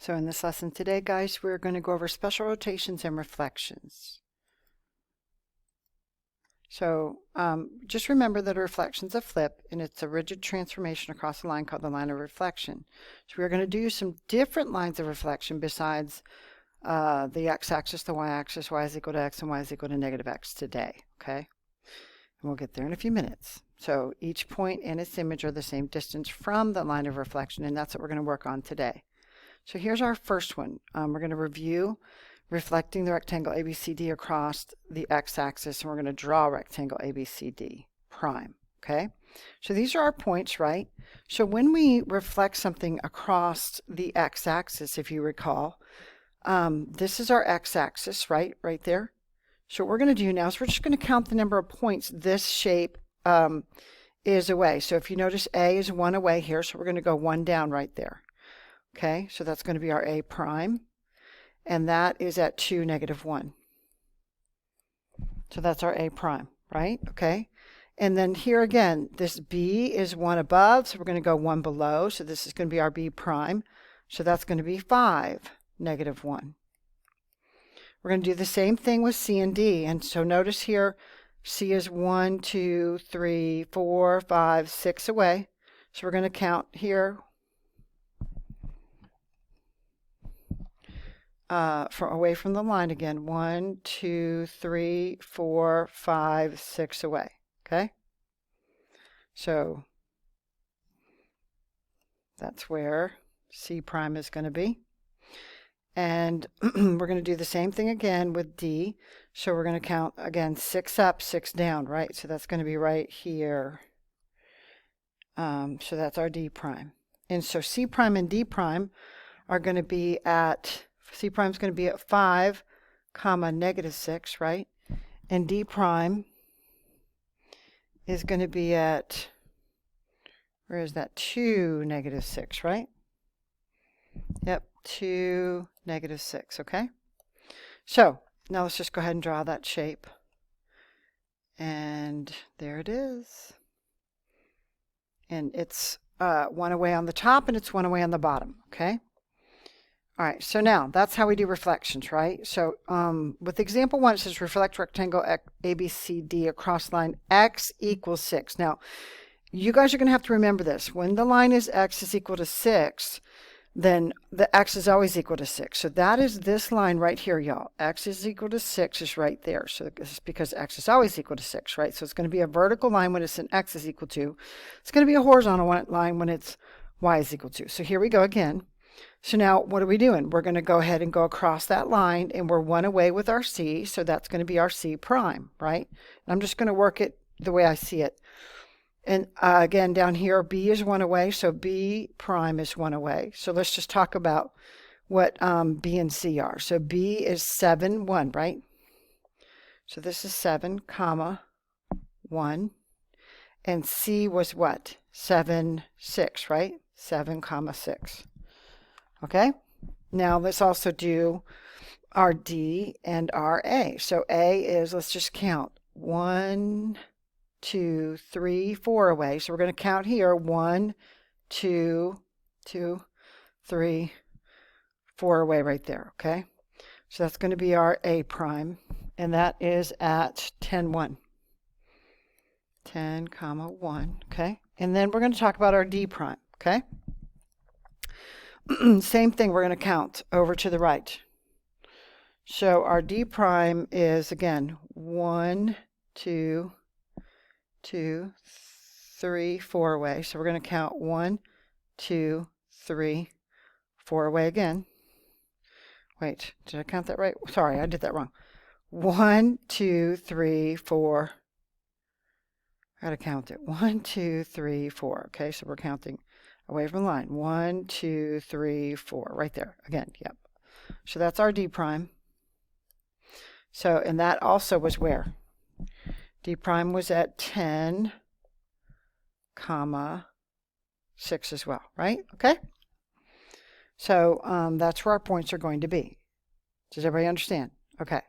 So in this lesson today, guys, we're going to go over special rotations and reflections. So just remember that a reflection is a flip, and it's a rigid transformation across a line called the line of reflection. So we're going to do some different lines of reflection besides the x-axis, the y-axis, y is equal to x, and y is equal to negative x today, okay? And we'll get there in a few minutes. So each point and its image are the same distance from the line of reflection, and that's what we're going to work on today. So here's our first one. We're going to review reflecting the rectangle ABCD across the x-axis, and we're going to draw rectangle ABCD prime, okay? So these are our points, right? So when we reflect something across the x-axis, if you recall, this is our x-axis, right there. So what we're going to do now is we're just going to count the number of points this shape is away. So if you notice, A is 1 away here, so we're going to go 1 down right there. Okay, so that's going to be our A prime, and that is at 2, negative 1. So that's our A prime, right? Okay, and then here again, this B is 1 above, so we're going to go 1 below, so this is going to be our B prime. So that's going to be 5, negative 1. We're going to do the same thing with C and D, and so notice here, C is 1, 2, 3, 4, 5, 6 away. So we're going to count here away from the line again. 1, 2, 3, 4, 5, 6 away. Okay? So that's where C prime is going to be. And we're going to do the same thing again with D. So we're going to count again 6 up, 6 down, right? So that's going to be right here. So that's our D prime. And so C prime and D prime are going to be at, C prime is going to be at 5, comma, negative 6, right? And D prime is going to be at, where is that? 2, negative 6, right? Yep, 2, negative 6, okay? So now let's just go ahead and draw that shape. And there it is. And it's 1 away on the top and it's 1 away on the bottom, okay? All right, so now that's how we do reflections, right? So with example 1, it says reflect rectangle ABCD across line x equals 6. Now, you guys are going to have to remember this. When the line is x is equal to 6, then the x is always equal to 6. So that is this line right here, y'all. X is equal to 6 is right there. So this is because x is always equal to 6, right? So it's going to be a vertical line when it's an x is equal to. It's going to be a horizontal line when it's y is equal to. So here we go again. So now what are we doing? We're going to go ahead and go across that line, and we're 1 away with our C, so that's going to be our C prime, right? And I'm just going to work it the way I see it. And again, down here, B is 1 away, so B prime is 1 away. So let's just talk about what B and C are. So B is 7, 1, right? So this is 7, comma, 1. And C was what? 7, 6, right? 7, comma, 6. Okay, now let's also do our D and our A. So A is, let's just count, 1, 2, 3, 4 away. So we're going to count here, 1, 2, 3, 4 away right there, okay? So that's going to be our A prime, and that is at 10, 1. 10, comma, 1, okay? And then we're going to talk about our D prime, okay? Same thing, we're going to count over to the right. So our D prime is, again, 1, 2, 3, 4 away. So we're going to count 1, 2, 3, 4 away again. Wait, did I count that right? Sorry, I did that wrong. 1, 2, 3, 4. I got to count it. 1, 2, 3, 4. Okay, so we're counting away from the line. 1, 2, 3, 4. Right there. Again, yep. So that's our D prime. So, and that also was where? D prime was at 10, comma, 6 as well, right? Okay? So that's where our points are going to be. Does everybody understand? Okay.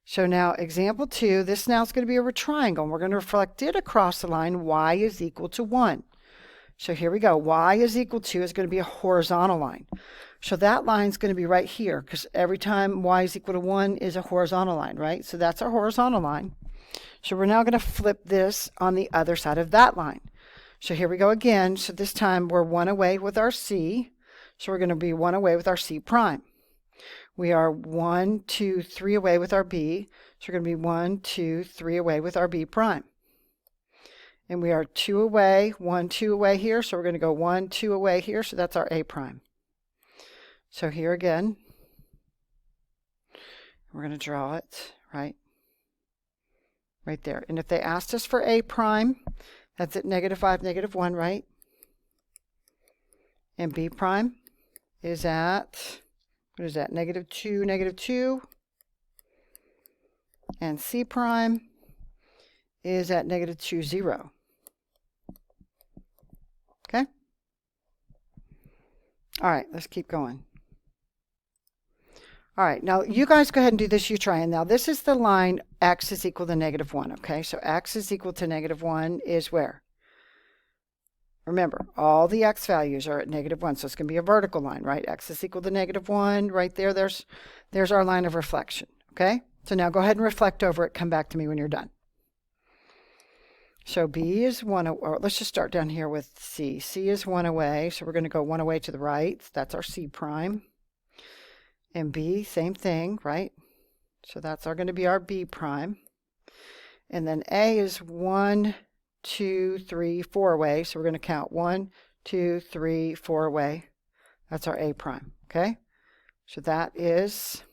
So now example 2, this now is going to be a triangle. And we're going to reflect it across the line y is equal to 1. So here we go. Y is equal to is going to be a horizontal line. So that line's going to be right here because every time y is equal to 1 is a horizontal line, right? So that's our horizontal line. So we're now going to flip this on the other side of that line. So here we go again. So this time we're 1 away with our C. So we're going to be 1 away with our C prime. We are 1, 2, 3 away with our B. So we're going to be 1, 2, 3 away with our B prime. And we are 2 away, 1, 2 away here. So we're going to go 1, 2 away here. So that's our A prime. So here again, we're going to draw it right there. And if they asked us for A prime, that's at -5, -1, right? And B prime is at, what is that, -2, -2. And C prime is at -2, 0. Okay? All right, let's keep going. All right, now you guys go ahead and do this. You try. And now this is the line x is equal to -1, okay? So x is equal to -1 is where? Remember, all the x values are at -1, so it's going to be a vertical line, right? X is equal to -1, right there. There's our line of reflection, okay? So now go ahead and reflect over it. Come back to me when you're done. So B is 1, or let's just start down here with C. C is 1 away, so we're going to go 1 away to the right. That's our C prime. And B, same thing, right? So that's going to be our B prime. And then A is 1, 2, 3, 4 away. So we're going to count 1, 2, 3, 4 away. That's our A prime, okay? So that is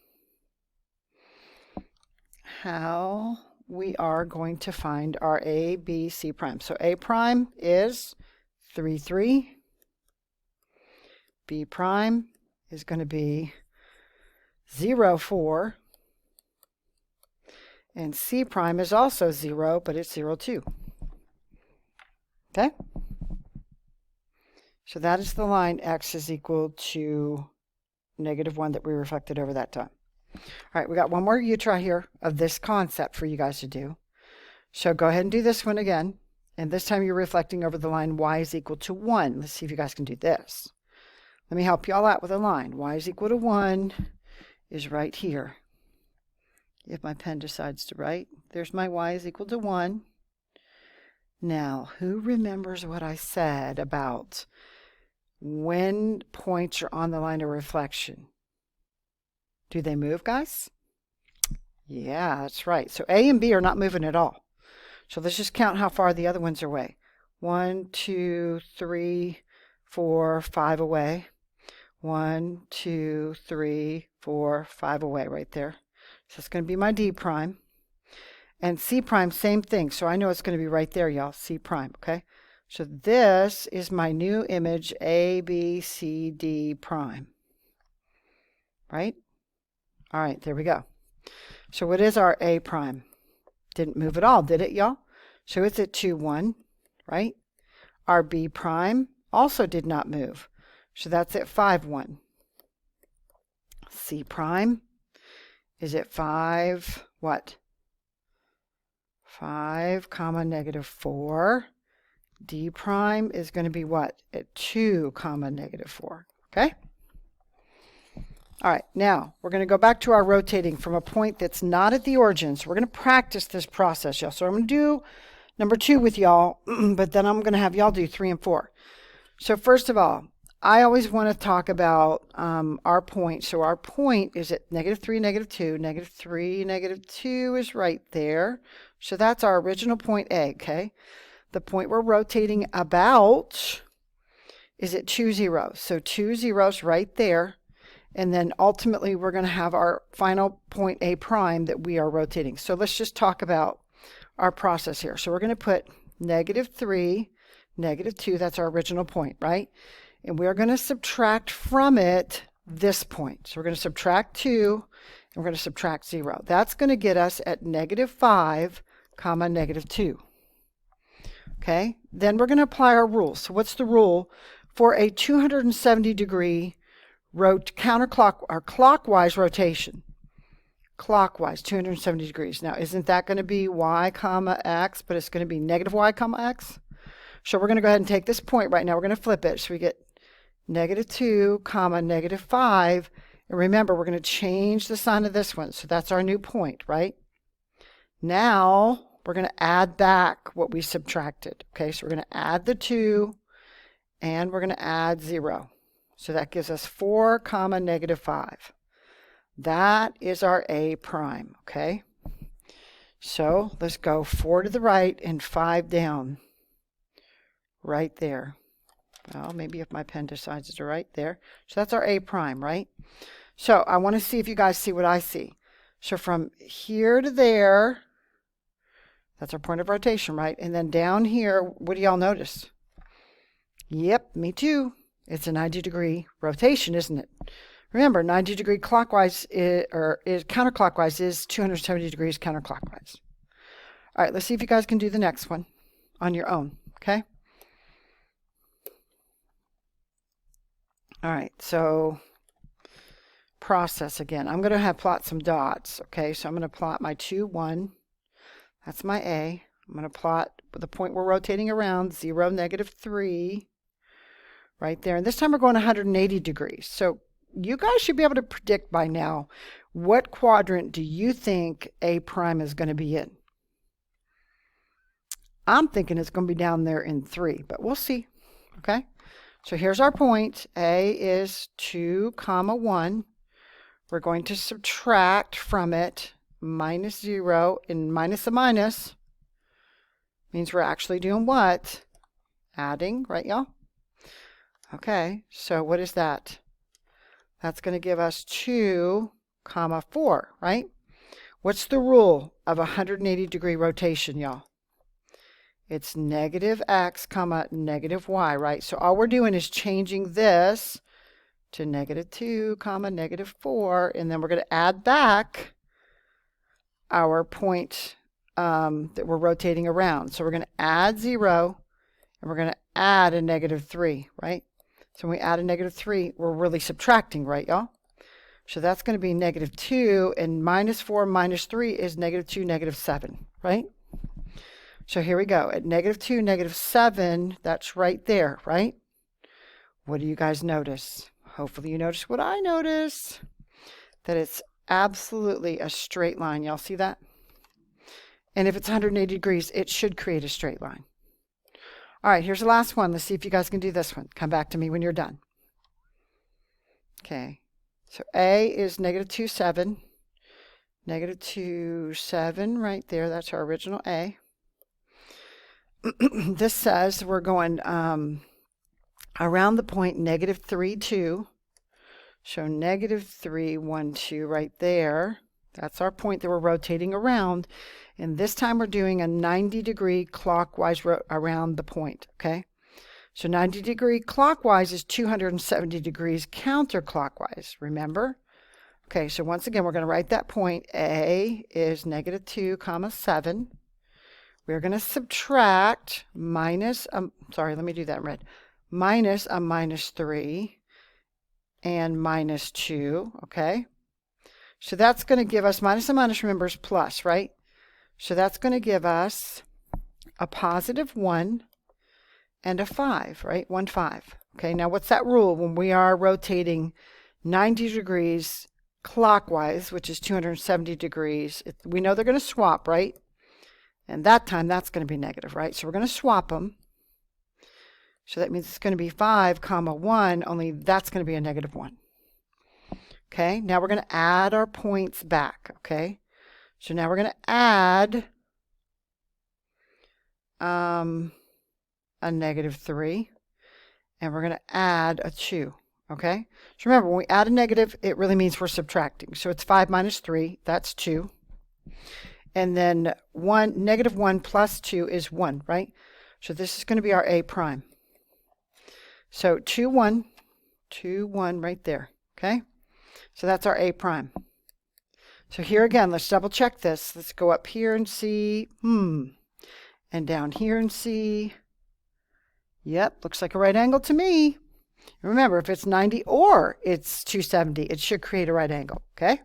how we are going to find our A, B, C prime. So A prime is 3, 3. B prime is going to be 0, 4. And C prime is also 0, but it's 0, 2. Okay? So that is the line x is equal to -1 that we reflected over that time. All right, we got one more you try here of this concept for you guys to do. So go ahead and do this one again. And this time you're reflecting over the line y is equal to 1. Let's see if you guys can do this. Let me help you all out with a line. Y is equal to 1 is right here. If my pen decides to write, there's my y is equal to 1. Now, who remembers what I said about when points are on the line of reflection? Do they move, guys? Yeah, that's right. So A and B are not moving at all. So let's just count how far the other ones are away. 1, 2, 3, 4, 5 away. 1, 2, 3, 4, 5 away right there. So it's going to be my D prime. And C prime, same thing. So I know it's going to be right there, y'all. C prime, okay? So this is my new image, A, B, C, D prime. Right? All right, there we go. So what is our A prime? Didn't move at all, did it, y'all? So it's at 2, 1, right? Our B prime also did not move. So that's at 5, 1. C prime is at 5, what? 5, comma, -4. D prime is going to be what? At 2, comma, -4. Okay? All right, now we're going to go back to our rotating from a point that's not at the origin. So we're going to practice this process, y'all. So I'm going to do number 2 with y'all, but then I'm going to have y'all do 3 and 4. So first of all, I always want to talk about our point. So our point is at -3, -2. -3, -2 is right there. So that's our original point A, okay? The point we're rotating about is at 2, 0. So 2 zeros right there. And then ultimately we're going to have our final point A prime that we are rotating. So let's just talk about our process here. So we're going to put -3, -2. That's our original point, right? And we're going to subtract from it this point. So we're going to subtract 2 and we're going to subtract 0. That's going to get us at -5, comma, -2. Okay, then we're going to apply our rule. So what's the rule for a 270-degree clockwise rotation? Clockwise, 270 degrees. Now, isn't that going to be y, comma, x, but it's going to be -y, comma, x? So we're going to go ahead and take this point right now. We're going to flip it. So we get -2, comma, -5. And remember, we're going to change the sign of this one. So that's our new point, right? Now we're going to add back what we subtracted. Okay, so we're going to add the 2 and we're going to add 0. So that gives us 4, comma, -5. That is our A prime, okay? So let's go 4 to the right and 5 down. Right there. Well, maybe if my pen decides to right there. So that's our A prime, right? So I want to see if you guys see what I see. So from here to there, that's our point of rotation, right? And then down here, what do y'all notice? Yep, me too. It's a 90-degree rotation, isn't it? Remember, 90-degree clockwise is counterclockwise is 270 degrees counterclockwise. All right, let's see if you guys can do the next one on your own, okay? All right, so process again. I'm going to plot some dots, okay? So I'm going to plot my 2, 1. That's my A. I'm going to plot the point we're rotating around, 0, -3, right there. And this time we're going 180 degrees. So you guys should be able to predict by now, what quadrant do you think A prime is going to be in? I'm thinking it's going to be down there in 3, but we'll see, okay? So here's our point. A is 2, comma, 1. We're going to subtract from it -0, and minus a minus means we're actually doing what? Adding, right, y'all? Okay, so what is that? That's going to give us 2, comma, 4, right? What's the rule of a 180-degree rotation, y'all? It's -x, comma, -y, right? So all we're doing is changing this to -2, comma, -4, and then we're going to add back our point that we're rotating around. So we're going to add 0, and we're going to add a -3, right? So when we add a -3, we're really subtracting, right, y'all? So that's going to be -2, and -4 minus 3 is -2, -7, right? So here we go. At -2, -7, that's right there, right? What do you guys notice? Hopefully you notice what I notice, that it's absolutely a straight line. Y'all see that? And if it's 180 degrees, it should create a straight line. All right, here's the last one. Let's see if you guys can do this one. Come back to me when you're done. Okay, so A is -2, 7. -2, 7 right there. That's our original A. This says we're going around the point -3, 2. So -3, 1, 2 right there. That's our point that we're rotating around. And this time we're doing a 90-degree clockwise around the point, okay? So 90-degree clockwise is 270 degrees counterclockwise, remember? Okay, so once again, we're going to write that point. A is -2, comma, 7. We're going to subtract minus, sorry, let me do that in red. Minus a -3 and -2, okay? So that's going to give us, minus and minus, remember, is plus, right? So that's going to give us a +1 and a 5, right? 1, 5. Okay, now what's that rule? When we are rotating 90 degrees clockwise, which is 270 degrees, we know they're going to swap, right? And that time, that's going to be negative, right? So we're going to swap them. So that means it's going to be 5, comma, 1, only that's going to be a -1. Okay, now we're going to add our points back, okay? So now we're going to add a -3, and we're going to add a 2, okay? So remember, when we add a negative, it really means we're subtracting. So it's 5 minus 3, that's 2. And then -1 plus 2 is 1, right? So this is going to be our A prime. So 2, 1, 2, 1 right there, okay? So that's our A prime. So here again, let's double check this. Let's go up here and see, and down here and see. Yep, looks like a right angle to me. Remember, if it's 90 or it's 270, it should create a right angle, okay?